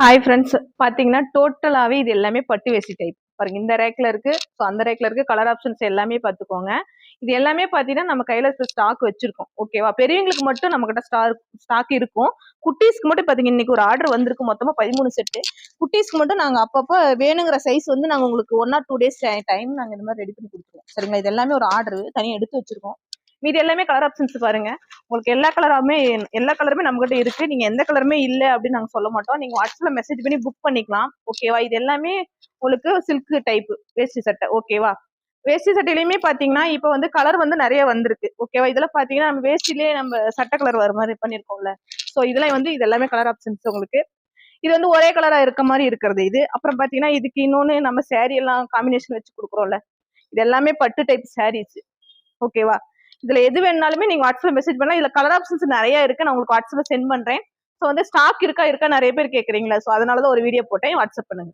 Hi friends, பாத்தீங்கன்னா டோட்டலாவே இது எல்லாமே பட்டு வேஷ்டி டைப் பாருங்க. இந்த ரேக்ல இருக்கு, ஸோ அந்த ரேக்ல இருக்கு. கலர் ஆப்ஷன்ஸ் எல்லாமே பார்த்துக்கோங்க. இது எல்லாமே பார்த்தீங்கன்னா நம்ம கையில ஸ்டாக் வச்சிருக்கோம். ஓகேவா? பெரியவங்களுக்கு மட்டும் நம்ம கிட்ட ஸ்டாக் இருக்கும். குட்டீஸ்க்கு மட்டும் பாத்தீங்க, இன்னைக்கு ஒரு ஆர்டர் வந்திருக்கு. மொத்தமா 13 செட்டு. குட்டீஸ்க்கு மட்டும் நாங்க அப்பப்போ வேணுங்கிற சைஸ் வந்து நாங்க உங்களுக்கு 1 or 2 days டைம் நாங்க இந்த மாதிரி ரெடி பண்ணி கொடுத்துருவோம். சரிங்களா? இது எல்லாமே ஒரு ஆர்டர் தனியாக எடுத்து வச்சிருக்கோம். மீது எல்லாமே கலர் ஆப்ஷன்ஸ் பாருங்க. உங்களுக்கு எல்லா கலருமே நம்ம கிட்ட இருக்கு. நீங்க எந்த கலருமே இல்லை அப்படின்னு நாங்க சொல்ல மாட்டோம். நீங்க வாட்ஸ்அப்ல மெசேஜ் பண்ணி புக் பண்ணிக்கலாம். ஓகேவா? இது எல்லாமே உங்களுக்கு சில்க் டைப் வேஷ்டி சட்டை. ஓகேவா? வேஷ்டி சட்டையிலுமே பாத்தீங்கன்னா இப்ப வந்து கலர் வந்து நிறைய வந்திருக்கு. ஓகேவா? இதெல்லாம் பாத்தீங்கன்னா நம்ம வேஷ்டிலேயே நம்ம சட்டை கலர் வர மாதிரி பண்ணிருக்கோம்ல. சோ இதெல்லாம் வந்து இது எல்லாமே கலர் ஆப்ஷன்ஸ் உங்களுக்கு. இது வந்து ஒரே கலரா இருக்க மாதிரி இருக்கிறது இது. அப்புறம் பாத்தீங்கன்னா இதுக்கு இன்னொன்னு நம்ம சாரி எல்லாம் காம்பினேஷன் வச்சு கொடுக்குறோம்ல. இது எல்லாமே பட்டு டைப் சாரீஸ். ஓகேவா? இதுல எது வேணாலுமே நீங்க வாட்ஸ்அப்ல மெசேஜ் பண்ணலாம். இதுல கலர் ஆப்ஷன்ஸ் நிறைய இருக்கு. நான் உங்களுக்கு வாட்ஸ்அப்ல சென்ட் பண்றேன். ஸோ வந்து ஸ்டாக் இருக்கா நிறைய பேர் கேட்குறீங்களா? ஸோ அதனாலதான் ஒரு வீடியோ போட்டேன். வாட்ஸ்அப் பண்ணுங்க.